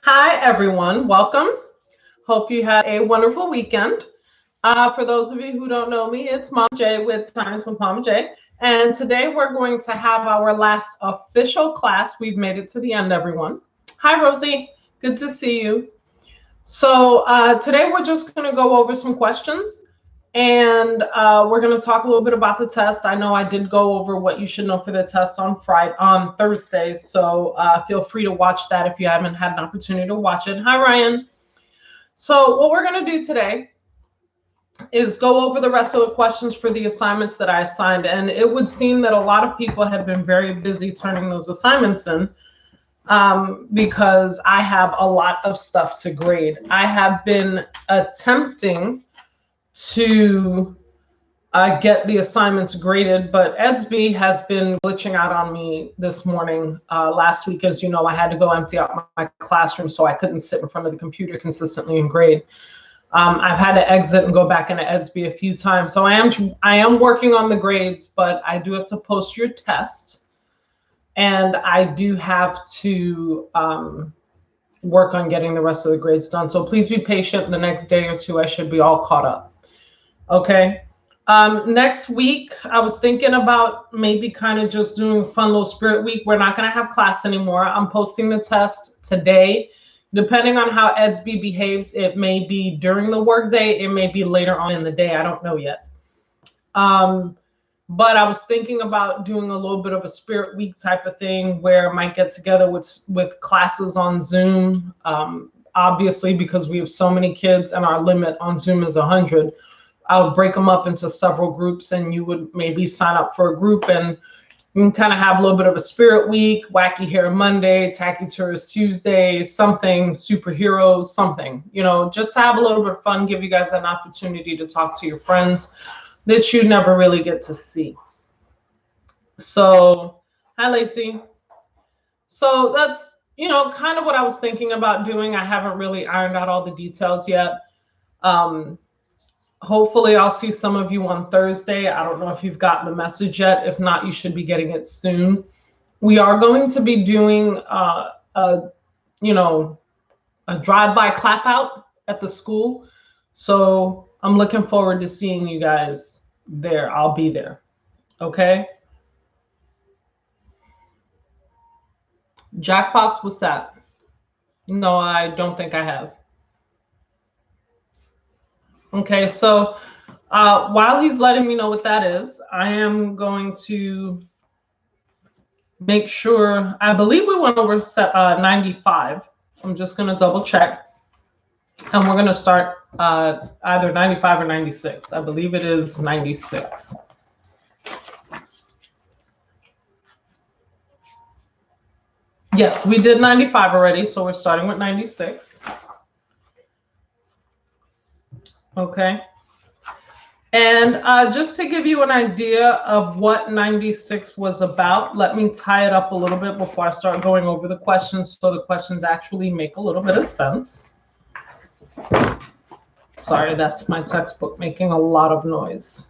Hi, everyone. Welcome. Hope you had a wonderful weekend. For those of you who don't know me, it's Mama J with Science with Mama J. And today we're going to have our last official class. We've made it to the end, everyone. Hi, Rosie. Good to see you. So today we're just going to go over some questions. And we're going to talk a little bit about the test. I know I did go over what you should know for the test on Thursday. So feel free to watch that if you haven't had an opportunity to watch it. Hi, Ryan. So what we're going to do today is go over the rest of the questions for the assignments that I assigned. And it would seem that a lot of people have been very busy turning those assignments in because I have a lot of stuff to grade. I have been attempting to get the assignments graded, but Edsby has been glitching out on me this morning. Last week, as you know, I had to go empty out my classroom, so I couldn't sit in front of the computer consistently and grade. I've had to exit and go back into Edsby a few times, so I am working on the grades, but I do have to post your test, and I do have to work on getting the rest of the grades done. So please be patient. The next day or two, I should be all caught up. Okay. Next week, I was thinking about maybe kind of just doing a fun little spirit week. We're not going to have class anymore. I'm posting the test today. Depending on how Edsby behaves, it may be during the workday. It may be later on in the day. I don't know yet. But I was thinking about doing a little bit of a spirit week type of thing where I might get together with classes on Zoom. Obviously, because we have so many kids and our limit on Zoom is 100. I would break them up into several groups, and you would maybe sign up for a group and you can kind of have a little bit of a spirit week, wacky hair Monday, tacky tourist Tuesday, something, superheroes, something, just have a little bit of fun, give you guys an opportunity to talk to your friends that you never really get to see. So, hi, Lacey. So that's, kind of what I was thinking about doing. I haven't really ironed out all the details yet. Hopefully I'll see some of you on Thursday. I don't know if you've gotten the message yet. If not, you should be getting it soon. We are going to be doing a drive-by clap out at the school. So I'm looking forward to seeing you guys there. I'll be there. Okay. Jackbox, what's that? No, I don't think I have. Okay, so while he's letting me know what that is, I am going to make sure, I believe we went over 95. I'm just going to double check. And we're going to start either 95 or 96. I believe it is 96. Yes, we did 95 already, so we're starting with 96. Okay. And just to give you an idea of what 96 was about, let me tie it up a little bit before I start going over the questions so the questions actually make a little bit of sense. Sorry, that's my textbook making a lot of noise.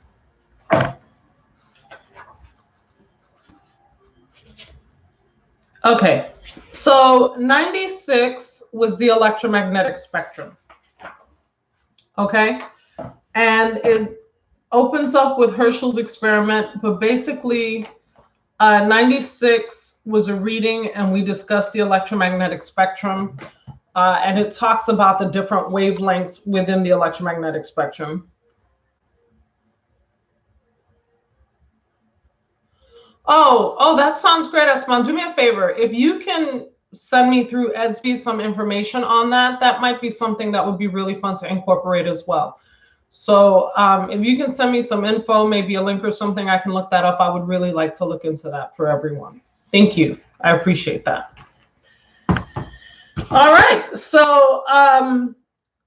Okay, so 96 was the electromagnetic spectrum. Okay, and it opens up with Herschel's experiment, but basically 96 was a reading, and we discussed the electromagnetic spectrum, and it talks about the different wavelengths within the electromagnetic spectrum. Oh, that sounds great, Esman. Do me a favor. If you can send me through Edsby some information on that, that might be something that would be really fun to incorporate as well. So if you can send me some info, maybe a link or something, I can look that up. I would really like to look into that for everyone. Thank you. I appreciate that. All right. So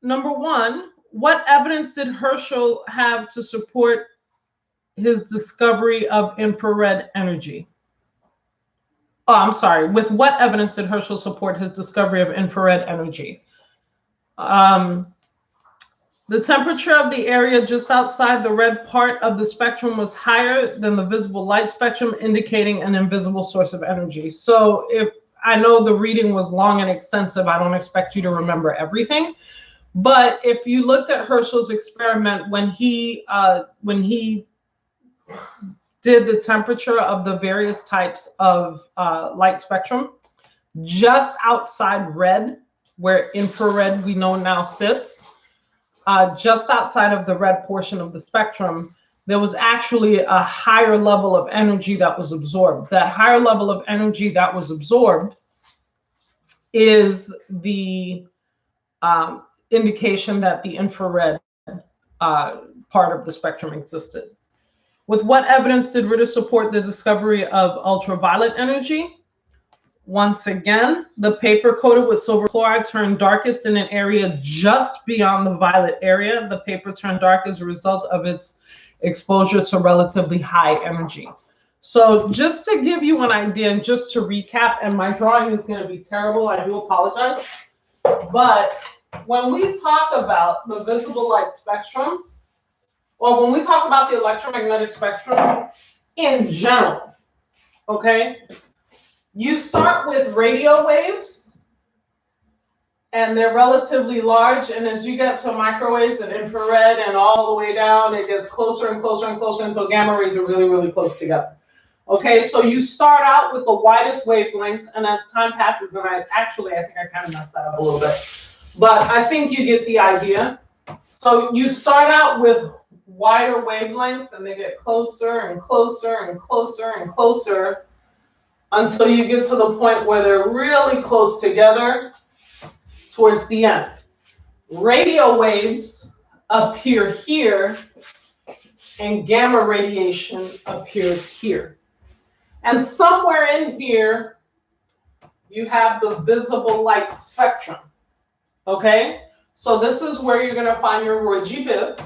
number one, what evidence did Herschel have to support his discovery of infrared energy? Oh, I'm sorry. With what evidence did Herschel support his discovery of infrared energy? The temperature of the area just outside the red part of the spectrum was higher than the visible light spectrum, indicating an invisible source of energy. So if I know the reading was long and extensive. I don't expect you to remember everything. But if you looked at Herschel's experiment when he did the temperature of the various types of light spectrum, just outside red, where infrared we know now sits, just outside of the red portion of the spectrum, there was actually a higher level of energy that was absorbed. That higher level of energy that was absorbed is the indication that the infrared part of the spectrum existed. With what evidence did Ritter support the discovery of ultraviolet energy? Once again, the paper coated with silver chloride turned darkest in an area just beyond the violet area. The paper turned dark as a result of its exposure to relatively high energy. So just to give you an idea and just to recap, and my drawing is going to be terrible, I do apologize, but when we talk about the visible light spectrum, or when we talk about the electromagnetic spectrum in general, okay, you start with radio waves, and they're relatively large, and as you get to microwaves and infrared and all the way down, it gets closer and closer and closer until gamma rays are really, really close together. Okay, so you start out with the widest wavelengths, and as time passes, and I think I kind of messed that up a little bit, but I think you get the idea. So you start out with wider wavelengths, and they get closer and closer and closer and closer until you get to the point where they're really close together towards the end. Radio waves appear here, and gamma radiation appears here. And somewhere in here, you have the visible light spectrum. Okay? So this is where you're going to find your Roy G. Biv.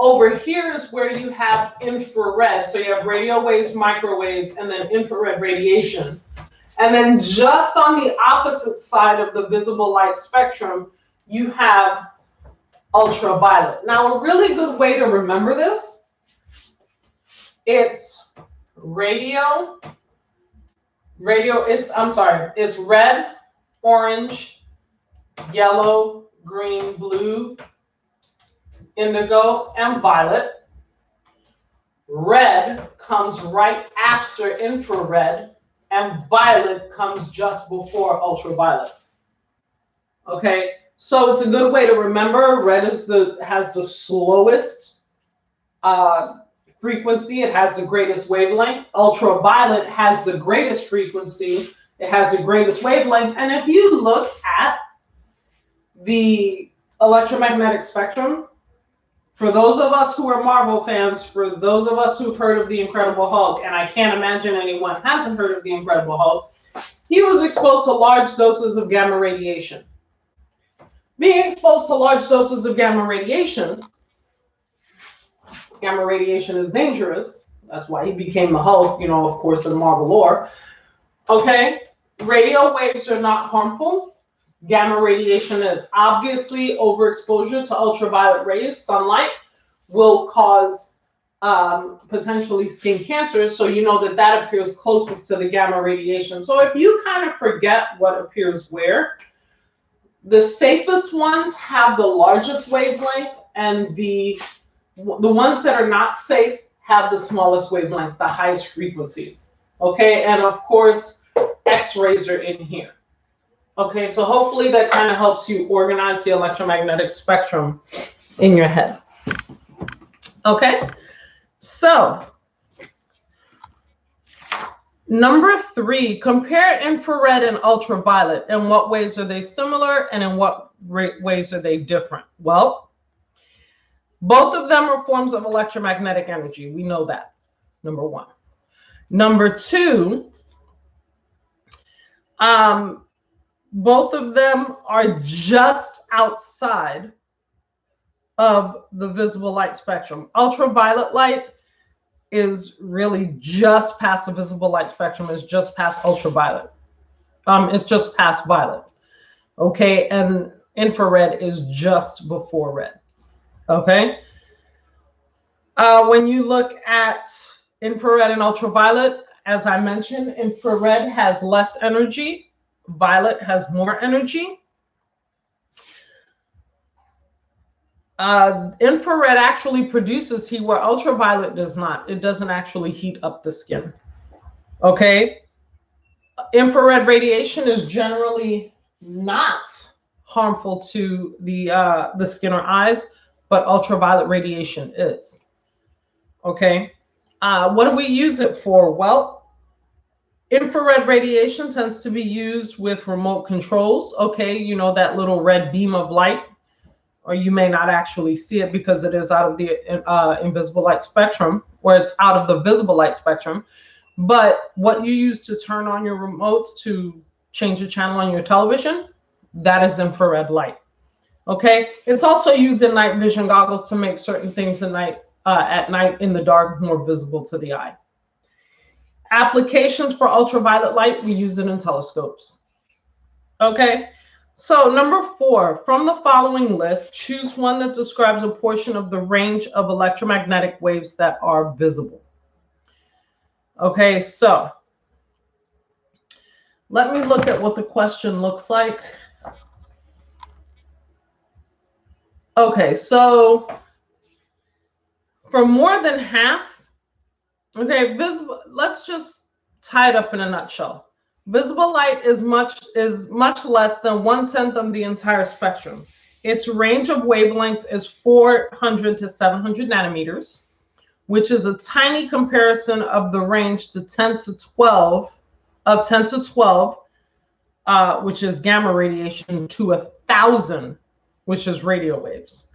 Over here is where you have infrared. So you have radio waves, microwaves, and then infrared radiation. And then just on the opposite side of the visible light spectrum, you have ultraviolet. Now, a really good way to remember this, it's it's red, orange, yellow, green, blue, indigo, and violet. Red comes right after infrared, and violet comes just before ultraviolet. Okay, so it's a good way to remember. Red has the slowest frequency. It has the greatest wavelength. Ultraviolet has the greatest frequency. It has the greatest wavelength. And if you look at the electromagnetic spectrum, for those of us who are Marvel fans, for those of us who've heard of the Incredible Hulk, and I can't imagine anyone hasn't heard of the Incredible Hulk, he was exposed to large doses of gamma radiation. Being exposed to large doses of gamma radiation is dangerous. That's why he became the Hulk, of course, in Marvel lore. Okay, radio waves are not harmful. Gamma radiation is. Obviously, overexposure to ultraviolet rays, sunlight, will cause potentially skin cancer. So you know that appears closest to the gamma radiation. So if you kind of forget what appears where, the safest ones have the largest wavelength, and the ones that are not safe have the smallest wavelengths, the highest frequencies. Okay, and of course, X-rays are in here. Okay, so hopefully that kind of helps you organize the electromagnetic spectrum in your head. Okay, so number 3, compare infrared and ultraviolet. In what ways are they similar, and in what ways are they different? Well, both of them are forms of electromagnetic energy. We know that, number 1. Number 2, both of them are just outside of the visible light spectrum. Ultraviolet light is really just past the visible light spectrum, is just past ultraviolet. It's just past violet. Okay, and infrared is just before red. Okay. When you look at infrared and ultraviolet, as I mentioned, infrared has less energy. Violet has more energy. Infrared actually produces heat where ultraviolet does not. It doesn't actually heat up the skin. Okay. Infrared radiation is generally not harmful to the skin or eyes, but ultraviolet radiation is. Okay. What do we use it for? Well, infrared radiation tends to be used with remote controls. Okay, you know, that little red beam of light, or you may not actually see it because it is out of the invisible light spectrum, or it's out of the visible light spectrum. But what you use to turn on your remotes to change the channel on your television, that is infrared light. Okay, it's also used in night vision goggles to make certain things at night in the dark more visible to the eye. Applications for ultraviolet light, we use it in telescopes. Okay, so number 4, from the following list, choose one that describes a portion of the range of electromagnetic waves that are visible. Okay, so let me look at what the question looks like. Okay, so for more than half, okay, visible, let's just tie it up in a nutshell. Visible light is much less than 1/10 of the entire spectrum. Its range of wavelengths is 400 to 700 nanometers, which is a tiny comparison of the range to 10 to 12, which is gamma radiation, to 1,000, which is radio waves.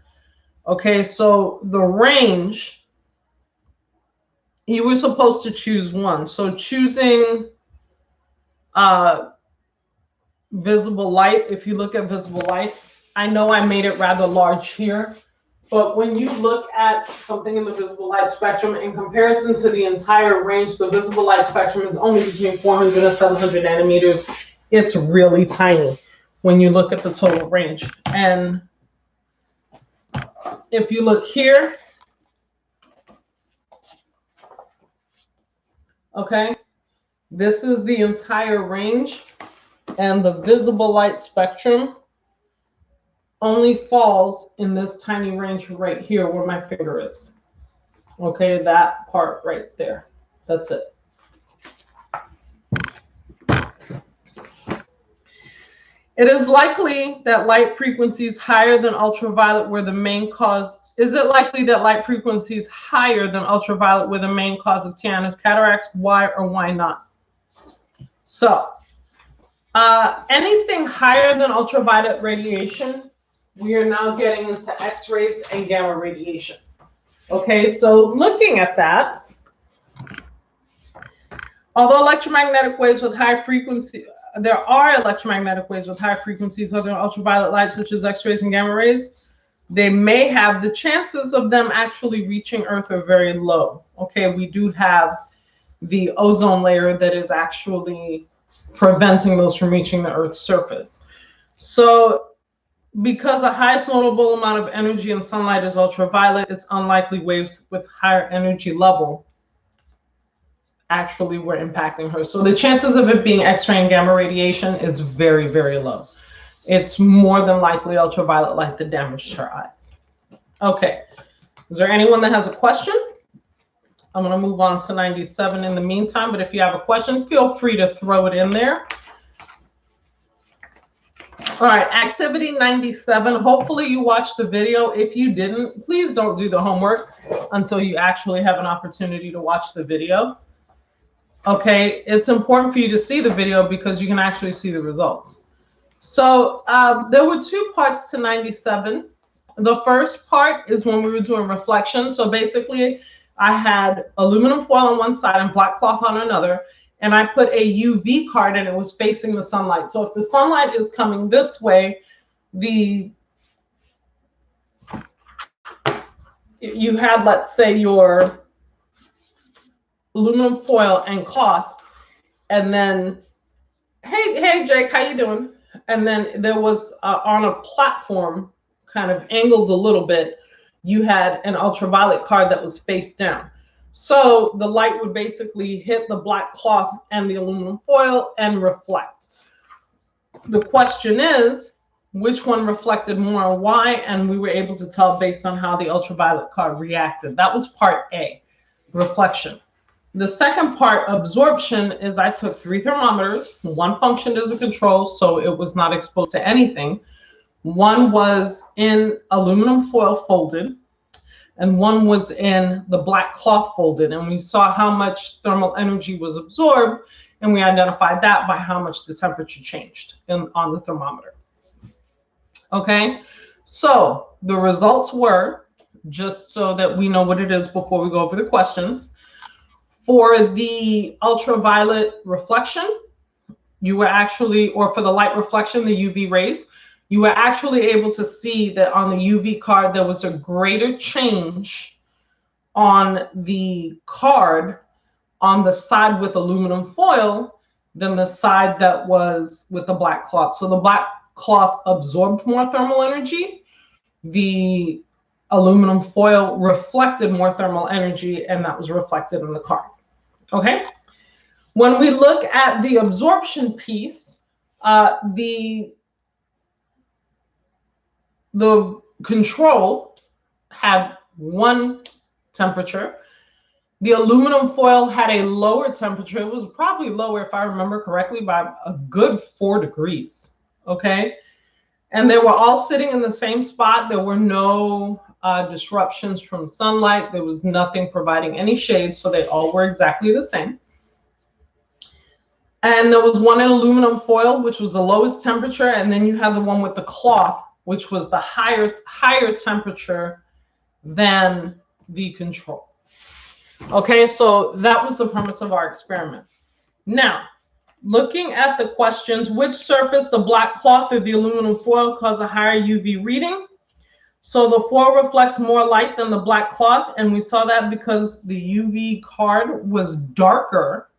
Okay, so the range, you were supposed to choose one. So choosing visible light, if you look at visible light, I know I made it rather large here, but when you look at something in the visible light spectrum in comparison to the entire range, the visible light spectrum is only between 400 and 700 nanometers. It's really tiny when you look at the total range. And if you look here, okay, this is the entire range, and the visible light spectrum only falls in this tiny range right here where my finger is. Okay, that part right there. That's it. It is likely that light frequencies higher than ultraviolet were the main cause. Is it likely that light frequencies higher than ultraviolet were the main cause of Tiana's cataracts? Why or why not? So, anything higher than ultraviolet radiation, we are now getting into X-rays and gamma radiation. Okay, so looking at that, although electromagnetic waves with high frequency, there are electromagnetic waves with high frequencies other than ultraviolet light, such as X-rays and gamma rays, they may have, the chances of them actually reaching Earth are very low. Okay, we do have the ozone layer that is actually preventing those from reaching the Earth's surface. So because the highest notable amount of energy in sunlight is ultraviolet, it's unlikely waves with higher energy level actually were impacting her. So the chances of it being X-ray and gamma radiation is very, very low. It's more than likely ultraviolet light that damaged her eyes. Okay, is there anyone that has a question? I'm going to move on to 97 in the meantime, but if you have a question, feel free to throw it in there. All right, activity 97. Hopefully you watched the video. If you didn't, please don't do the homework until you actually have an opportunity to watch the video. Okay, it's important for you to see the video because you can actually see the results. So there were 2 parts to 97. The first part is when we were doing reflection. So basically, I had aluminum foil on one side and black cloth on another, and I put a UV card and it was facing the sunlight. So if the sunlight is coming this way, you had, let's say, your aluminum foil and cloth, and then, hey Jake, how you doing? And then there was on a platform, kind of angled a little bit, you had an ultraviolet card that was face down. So the light would basically hit the black cloth and the aluminum foil and reflect. The question is, which one reflected more and why? And we were able to tell based on how the ultraviolet card reacted. That was part A, reflection. The second part, absorption, is I took 3 thermometers. One functioned as a control, so it was not exposed to anything. One was in aluminum foil folded, and one was in the black cloth folded. And we saw how much thermal energy was absorbed, and we identified that by how much the temperature changed on the thermometer. Okay, so the results were, just so that we know what it is before we go over the questions. For the ultraviolet reflection, you were actually, or for the light reflection, the UV rays, you were actually able to see that on the UV card, there was a greater change on the card on the side with aluminum foil than the side that was with the black cloth. So the black cloth absorbed more thermal energy. The aluminum foil reflected more thermal energy, and that was reflected in the card. Okay. When we look at the absorption piece, the control had one temperature. The aluminum foil had a lower temperature. It was probably lower, if I remember correctly, by a good 4 degrees. Okay. And they were all sitting in the same spot. There were no disruptions from sunlight. There was nothing providing any shade. So they all were exactly the same. And there was one in aluminum foil, which was the lowest temperature. And then you have the one with the cloth, which was the higher temperature than the control. Okay, so that was the premise of our experiment. Now, looking at the questions, which surface, the black cloth or the aluminum foil, cause a higher UV reading? So the foil reflects more light than the black cloth. And we saw that because the UV card was darker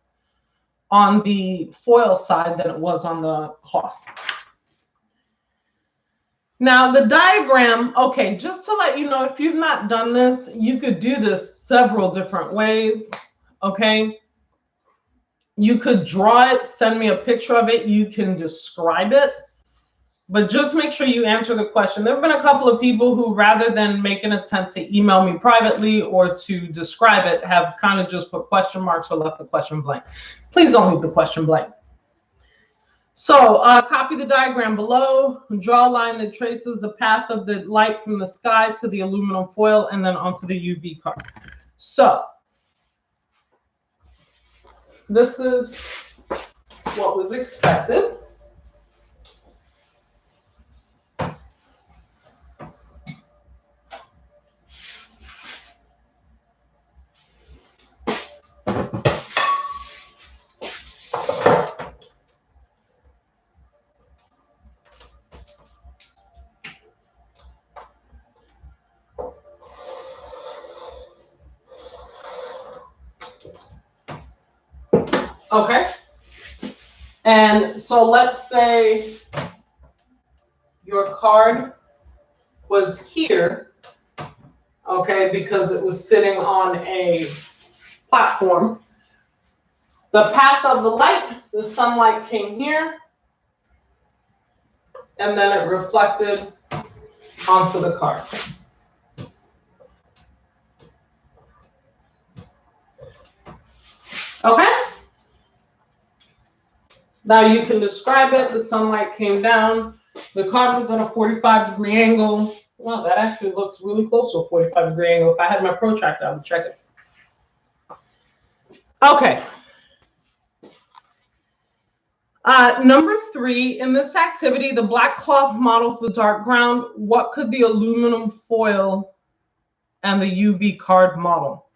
on the foil side than it was on the cloth. Now the diagram, okay, just to let you know, if you've not done this, you could do this several different ways, okay? You could draw it, send me a picture of it, you can describe it, but just make sure you answer the question. There have been a couple of people who, rather than make an attempt to email me privately or to describe it, have kind of just put question marks or left the question blank. Please don't leave the question blank. So copy the diagram below, draw a line that traces the path of the light from the sky to the aluminum foil and then onto the UV card. So this is what was expected. Okay. And so let's say your card was here, okay, because it was sitting on a platform. The path of the light, the sunlight came here, and then it reflected onto the card. Okay? Now you can describe it. The sunlight came down. The card was at a 45-degree angle. Well, that actually looks really close to a 45-degree angle. If I had my protractor, I would check it. Okay. Number 3, in this activity, the black cloth models the dark ground. What could the aluminum foil and the UV card model?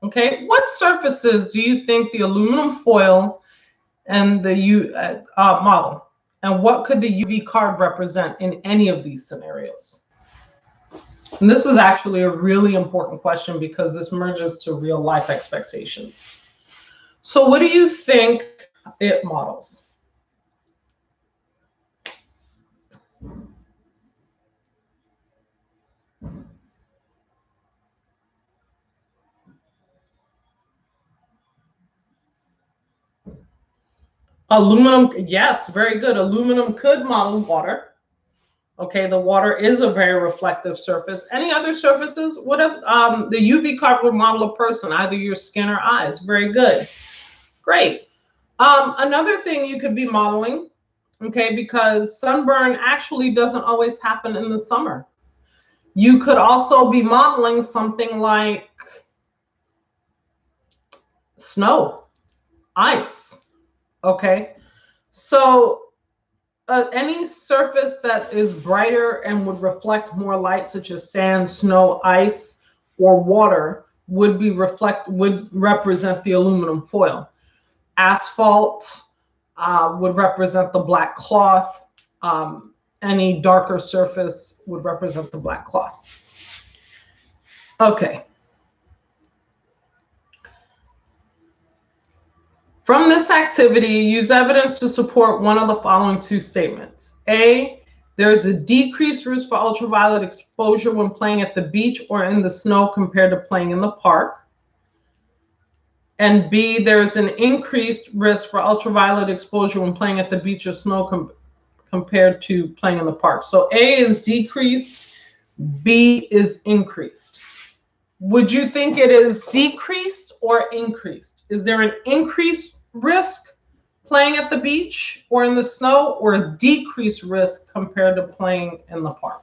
Okay, what surfaces do you think the aluminum foil and the model? And what could the UV card represent in any of these scenarios? And this is actually a really important question because this merges to real life expectations. So what do you think it models? Aluminum, yes, very good. Aluminum could model water. Okay, the water is a very reflective surface. Any other surfaces? What if the UV card would model a person, either your skin or eyes? Very good. Great. Another thing you could be modeling, okay, because sunburn actually doesn't always happen in the summer. You could also be modeling something like snow, ice, okay? So any surface that is brighter and would reflect more light, such as sand, snow, ice, or water, would represent the aluminum foil. Asphalt would represent the black cloth. Any darker surface would represent the black cloth. Okay. From this activity, use evidence to support one of the following two statements. A, there is a decreased risk for ultraviolet exposure when playing at the beach or in the snow compared to playing in the park. And B, there is an increased risk for ultraviolet exposure when playing at the beach or snow compared to playing in the park. So A is decreased, B is increased. Would you think it is decreased or increased? Is there an increased risk playing at the beach or in the snow, or a decreased risk compared to playing in the park?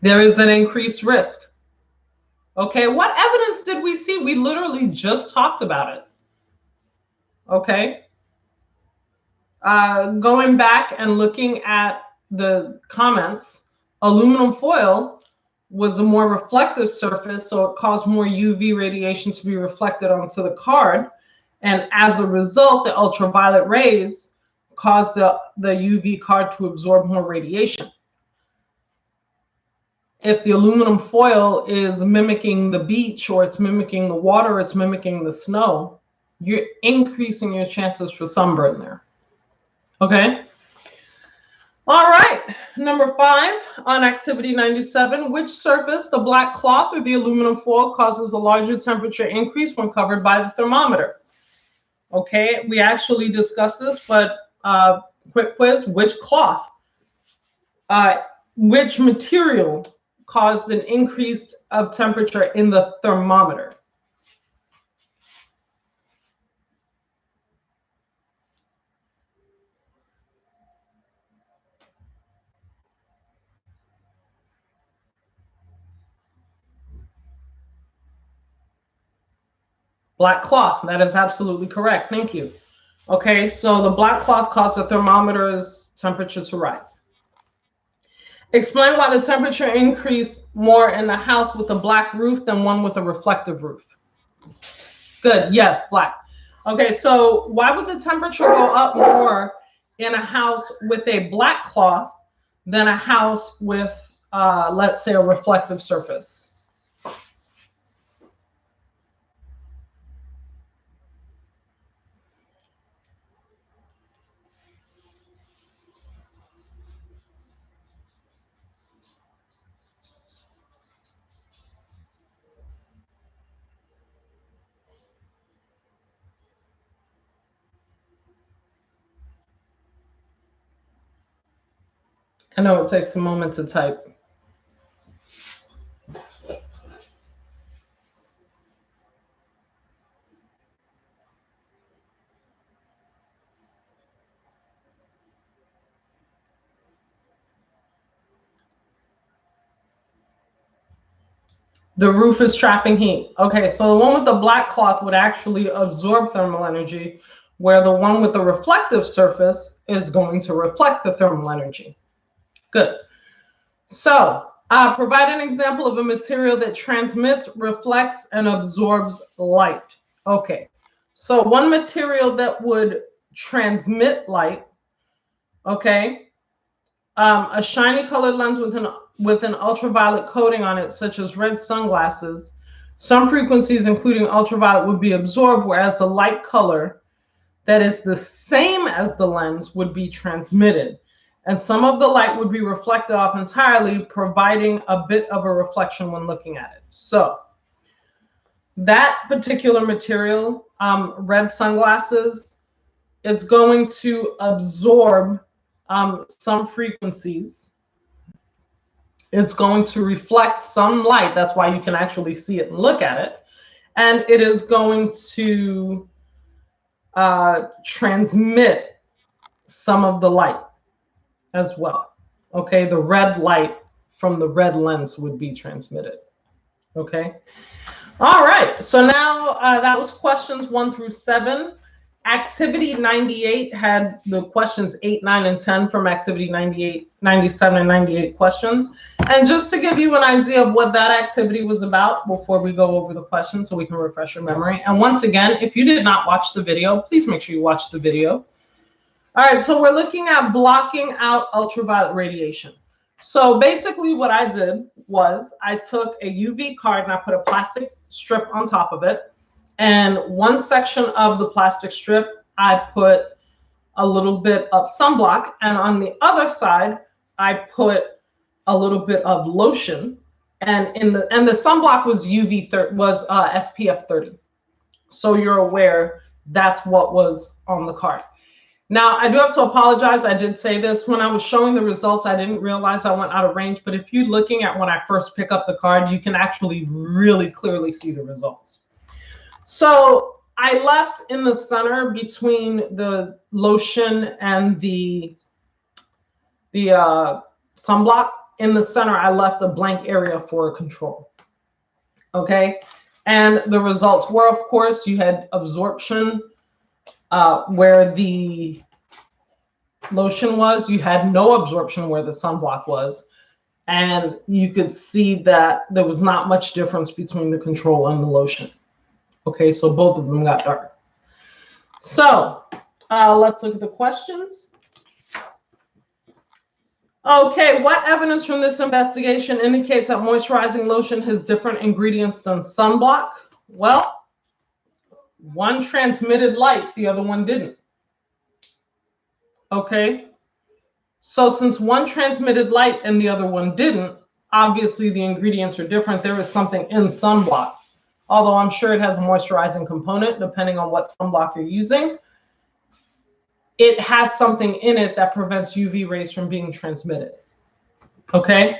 There is an increased risk. Okay, what evidence did we see? We literally just talked about it. Okay. Going back and looking at the comments, aluminum foil was a more reflective surface, so it caused more UV radiation to be reflected onto the card. And as a result, the ultraviolet rays caused the UV card to absorb more radiation. If the aluminum foil is mimicking the beach, or it's mimicking the water, it's mimicking the snow, you're increasing your chances for sunburn there. Okay. All right. Number 5 on activity 97, which surface, the black cloth or the aluminum foil, causes a larger temperature increase when covered by the thermometer? Okay, we actually discussed this, but quick quiz, which cloth? Which material caused an increase of temperature in the thermometer? Black cloth, that is absolutely correct. Thank you. Okay, so the black cloth caused the thermometer's temperature to rise. Explain why the temperature increased more in the house with a black roof than one with a reflective roof. Good, yes, black. Okay, so why would the temperature go up more in a house with a black cloth than a house with, let's say, a reflective surface? I know it takes a moment to type. The roof is trapping heat. Okay, so the one with the black cloth would actually absorb thermal energy, where the one with the reflective surface is going to reflect the thermal energy. Good. So provide an example of a material that transmits, reflects, and absorbs light. Okay, so one material that would transmit light, okay, a shiny colored lens with an ultraviolet coating on it, such as red sunglasses. Some frequencies, including ultraviolet, would be absorbed, whereas the light color that is the same as the lens would be transmitted. And some of the light would be reflected off entirely, providing a bit of a reflection when looking at it. So that particular material, red sunglasses, it's going to absorb some frequencies. It's going to reflect some light. That's why you can actually see it and look at it. And it is going to transmit some of the light as well. Okay, the red light from the red lens would be transmitted. Okay. All right. So now that was questions 1 through 7. Activity 98 had the questions 8, 9, and 10 from activity 98, 97, and 98 questions. And just to give you an idea of what that activity was about before we go over the questions so we can refresh your memory. And once again, if you did not watch the video, please make sure you watch the video. All right, so we're looking at blocking out ultraviolet radiation. So basically what I did was I took a UV card and I put a plastic strip on top of it. And one section of the plastic strip, I put a little bit of sunblock. And on the other side, I put a little bit of lotion. And the sunblock was SPF 30. So you're aware that's what was on the card. Now, I do have to apologize. I did say this when I was showing the results. I didn't realize I went out of range. But if you're looking at when I first pick up the card, you can actually really clearly see the results. So I left in the center between the lotion and the sunblock. In the center, I left a blank area for control. Okay. And the results were, of course, you had absorption where the lotion was. You had no absorption where the sunblock was. And you could see that there was not much difference between the control and the lotion. Okay, so both of them got dark. So let's look at the questions. Okay, what evidence from this investigation indicates that moisturizing lotion has different ingredients than sunblock? Well, one transmitted light, the other one didn't. Okay, so since one transmitted light and the other one didn't, obviously the ingredients are different. There is something in sunblock. Although I'm sure it has a moisturizing component, depending on what sunblock you're using. It has something in it that prevents UV rays from being transmitted. Okay.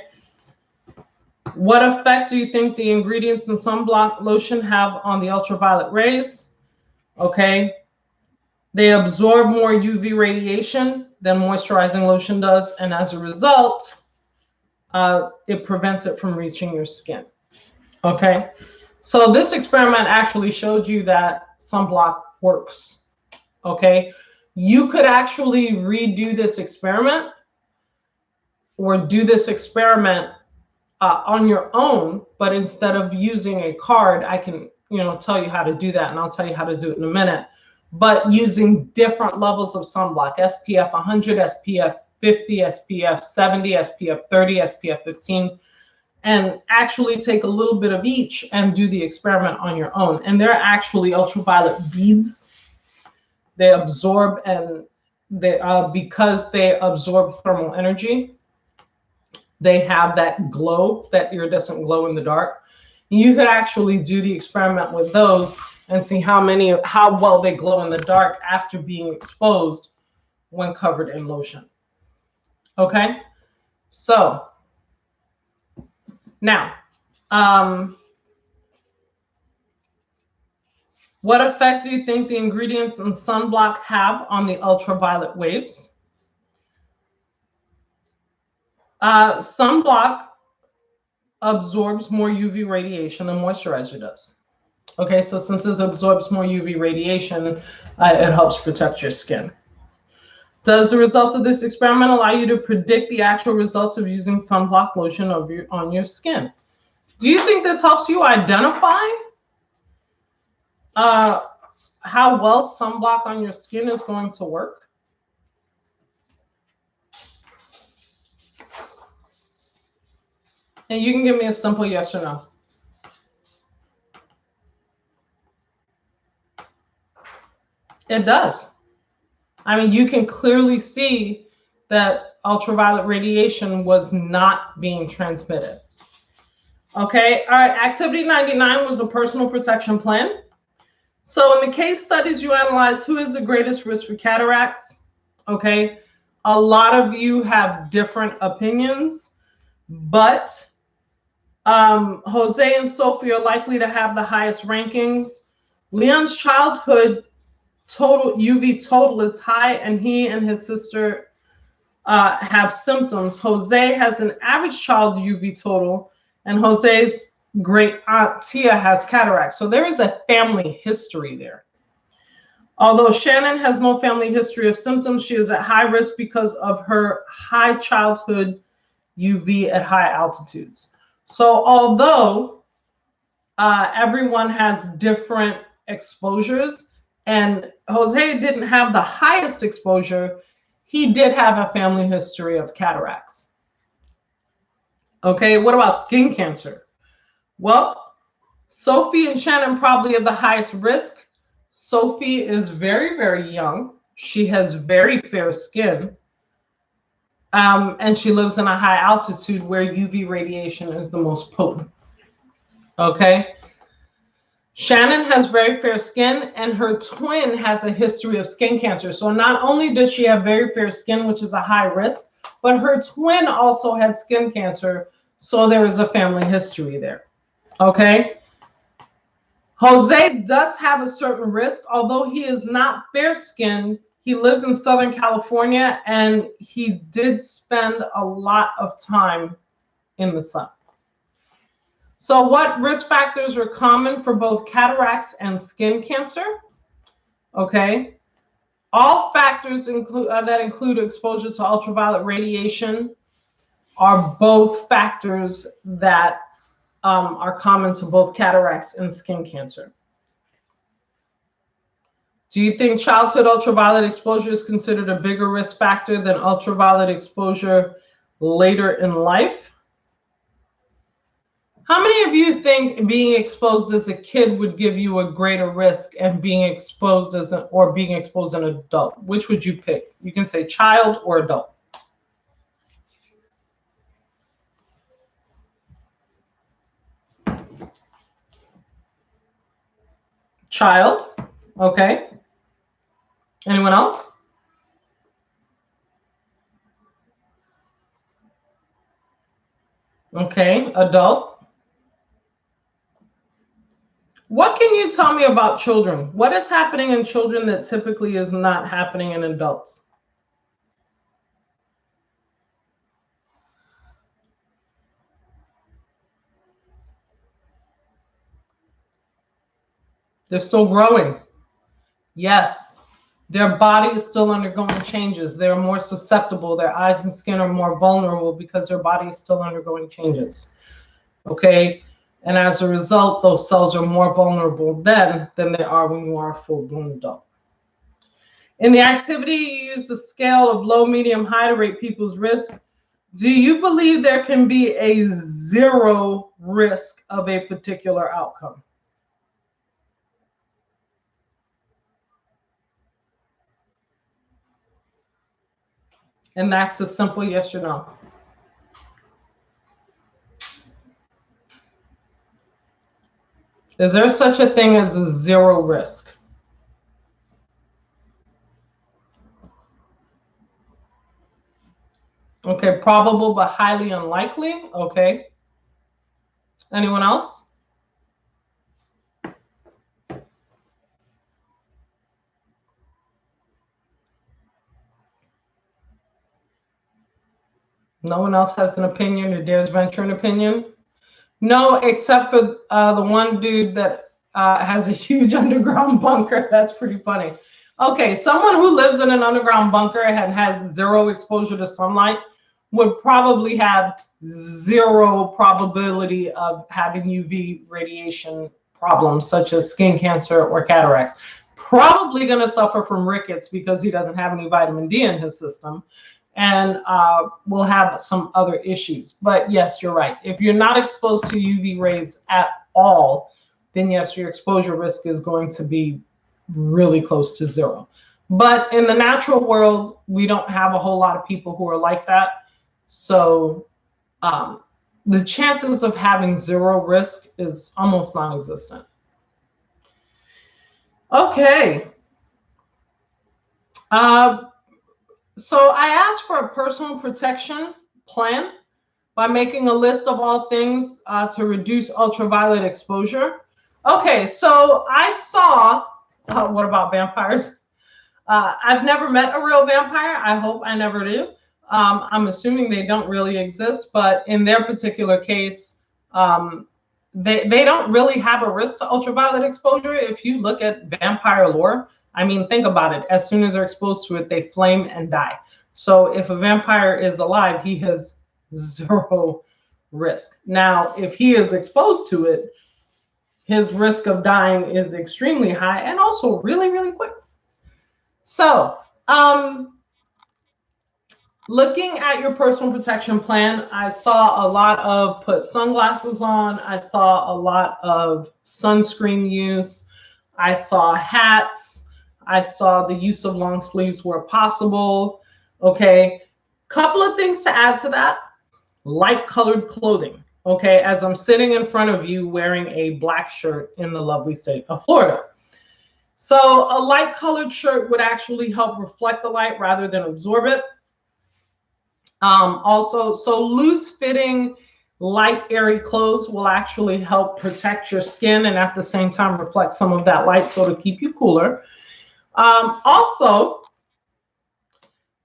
What effect do you think the ingredients in sunblock lotion have on the ultraviolet rays? Okay. They absorb more UV radiation than moisturizing lotion does. And as a result, it prevents it from reaching your skin. Okay. So this experiment actually showed you that sunblock works. Okay. You could actually redo this experiment or do this experiment on your own, but instead of using a card, I can, tell you how to do that, and I'll tell you how to do it in a minute. But using different levels of sunblock, SPF 100, SPF 50, SPF 70, SPF 30, SPF 15, and actually take a little bit of each and do the experiment on your own. And they're actually ultraviolet beads. They absorb, and they because they absorb thermal energy, they have that glow, that iridescent glow in the dark. You could actually do the experiment with those and see how well they glow in the dark after being exposed when covered in lotion. Okay, so now, what effect do you think the ingredients in sunblock have on the ultraviolet waves? Sunblock absorbs more UV radiation than moisturizer does. Okay, so since it absorbs more UV radiation, it helps protect your skin. Does the results of this experiment allow you to predict the actual results of using sunblock lotion on your skin? Do you think this helps you identify how well sunblock on your skin is going to work? And you can give me a simple yes or no. It does. I mean, you can clearly see that ultraviolet radiation was not being transmitted. Okay, all right, activity 99 was a personal protection plan. So in the case studies, you analyze who is the greatest risk for cataracts. Okay, a lot of you have different opinions, but Jose and Sophie are likely to have the highest rankings. Leon's childhood total UV total is high, and he and his sister have symptoms. Jose has an average child UV total, and Jose's great aunt Tia has cataracts. So there is a family history there. Although Shannon has no family history of symptoms, she is at high risk because of her high childhood UV at high altitudes. So although everyone has different exposures, and Jose didn't have the highest exposure, he did have a family history of cataracts. Okay, what about skin cancer? Well, Sophie and Shannon probably have the highest risk. Sophie is very, very young. She has very fair skin. And she lives in a high altitude where UV radiation is the most potent. Okay. Shannon has very fair skin, and her twin has a history of skin cancer. So not only does she have very fair skin, which is a high risk, but her twin also had skin cancer. So there is a family history there. Okay. Jose does have a certain risk, although he is not fair skinned. He lives in Southern California, and he did spend a lot of time in the sun. So what risk factors are common for both cataracts and skin cancer? Okay. All factors that include exposure to ultraviolet radiation are both factors that are common to both cataracts and skin cancer. Do you think childhood ultraviolet exposure is considered a bigger risk factor than ultraviolet exposure later in life? How many of you think being exposed as a kid would give you a greater risk and being exposed as an adult? Which would you pick? You can say child or adult. Child. Okay. Anyone else? Okay, adult. What can you tell me about children? What is happening in children that typically is not happening in adults? They're still growing. Yes. Their body is still undergoing changes. They're more susceptible. Their eyes and skin are more vulnerable because their body is still undergoing changes. Okay. And as a result, those cells are more vulnerable then than they are when you are a full-blown adult. In the activity, you use the scale of low, medium, high to rate people's risk. Do you believe there can be a zero risk of a particular outcome? And that's a simple yes or no. Is there such a thing as a zero risk? Okay, probable but highly unlikely. Okay. Anyone else? No one else has an opinion or dares venture an opinion? No, except for the one dude that has a huge underground bunker. That's pretty funny. Okay, someone who lives in an underground bunker and has zero exposure to sunlight would probably have zero probability of having UV radiation problems such as skin cancer or cataracts. Probably going to suffer from rickets because he doesn't have any vitamin D in his system, and will have some other issues. But yes, you're right. If you're not exposed to UV rays at all, then yes, your exposure risk is going to be really close to zero. But in the natural world, we don't have a whole lot of people who are like that. So the chances of having zero risk is almost non-existent. Okay. So I asked for a personal protection plan by making a list of all things to reduce ultraviolet exposure. Okay, so I saw, what about vampires? I've never met a real vampire. I hope I never do. I'm assuming they don't really exist, but in their particular case, they don't really have a risk to ultraviolet exposure. If you look at vampire lore, I mean, think about it. As soon as they're exposed to it, they flame and die. So if a vampire is alive, he has zero risk. Now, if he is exposed to it, his risk of dying is extremely high and also really, really quick. So, looking at your personal protection plan, I saw a lot of put sunglasses on. I saw a lot of sunscreen use. I saw hats. I saw the use of long sleeves where possible. Okay, couple of things to add to that. Light colored clothing. Okay, as I'm sitting in front of you wearing a black shirt in the lovely state of Florida. So a light colored shirt would actually help reflect the light rather than absorb it. Also, so loose fitting, light, airy clothes will actually help protect your skin and at the same time reflect some of that light, so to keep you cooler. Also,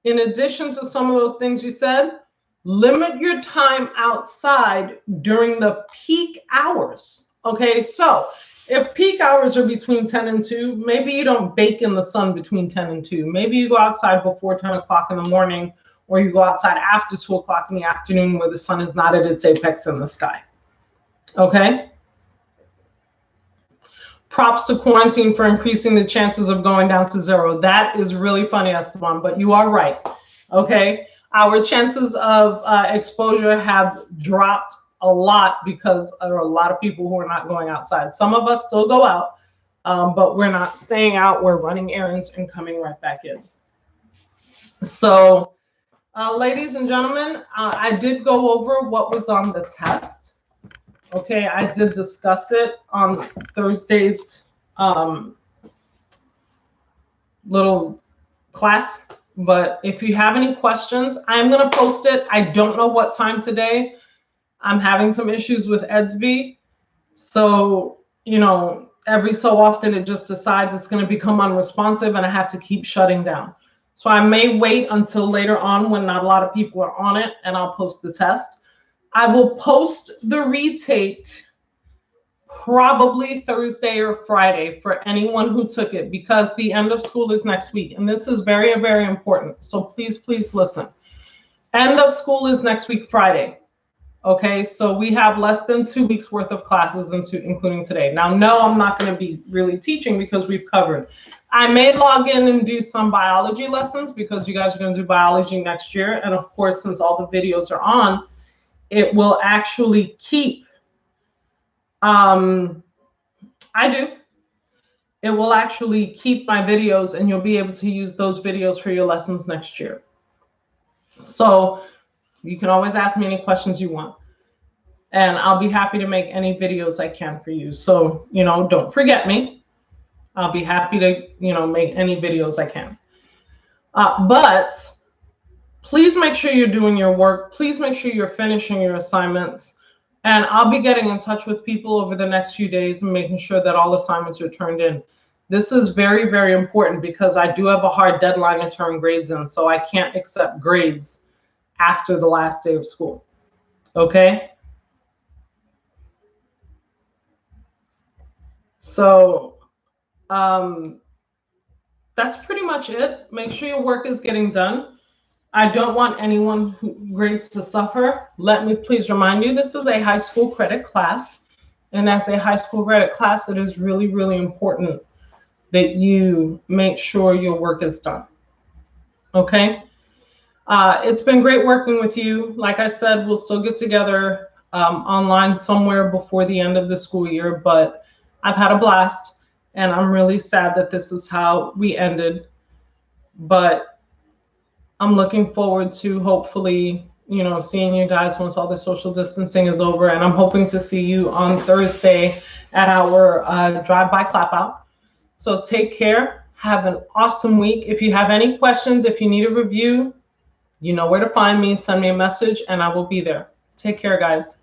in addition to some of those things you said, limit your time outside during the peak hours. Okay, so if peak hours are between 10 and 2, maybe you don't bake in the sun between 10 and 2. Maybe you go outside before 10 o'clock in the morning, or you go outside after 2 o'clock in the afternoon where the sun is not at its apex in the sky. Okay? Props to quarantine for increasing the chances of going down to zero. That is really funny, Esteban, but you are right. Okay? Our chances of exposure have dropped a lot because there are a lot of people who are not going outside. Some of us still go out, but we're not staying out. We're running errands and coming right back in. So, ladies and gentlemen, I did go over what was on the test. Okay, I did discuss it on Thursday's little class. But if you have any questions, I'm going to post it. I don't know what time today. I'm having some issues with EDSB. So, you know, every so often it just decides it's going to become unresponsive and I have to keep shutting down. So I may wait until later on when not a lot of people are on it and I'll post the test. I will post the retake probably Thursday or Friday for anyone who took it, because the end of school is next week. And this is very, very important. So please, please listen. End of school is next week, Friday. Okay, so we have less than 2 weeks worth of classes including today. Now, no, I'm not going to be really teaching because we've covered. I may log in and do some biology lessons because you guys are going to do biology next year. And of course, since all the videos are on, it will actually keep it will actually keep my videos and you'll be able to use those videos for your lessons next year. So you can always ask me any questions you want and I'll be happy to make any videos I can for you. So, you know, don't forget me. I'll be happy to, you know, make any videos I can. But please make sure you're doing your work. Please make sure you're finishing your assignments. And I'll be getting in touch with people over the next few days and making sure that all assignments are turned in. This is very, very important because I do have a hard deadline to turn grades in, so I can't accept grades after the last day of school. Okay? So that's pretty much it. Make sure your work is getting done. I don't want anyone who grades to suffer. Let me please remind you, this is a high school credit class. And as a high school credit class, it is really, really important that you make sure your work is done. Okay? It's been great working with you. Like I said, we'll still get together online somewhere before the end of the school year, but I've had a blast. And I'm really sad that this is how we ended. But I'm looking forward to hopefully, you know, seeing you guys once all the social distancing is over. And I'm hoping to see you on Thursday at our drive-by clap out. So take care. Have an awesome week. If you have any questions, if you need a review, you know where to find me. Send me a message and I will be there. Take care, guys.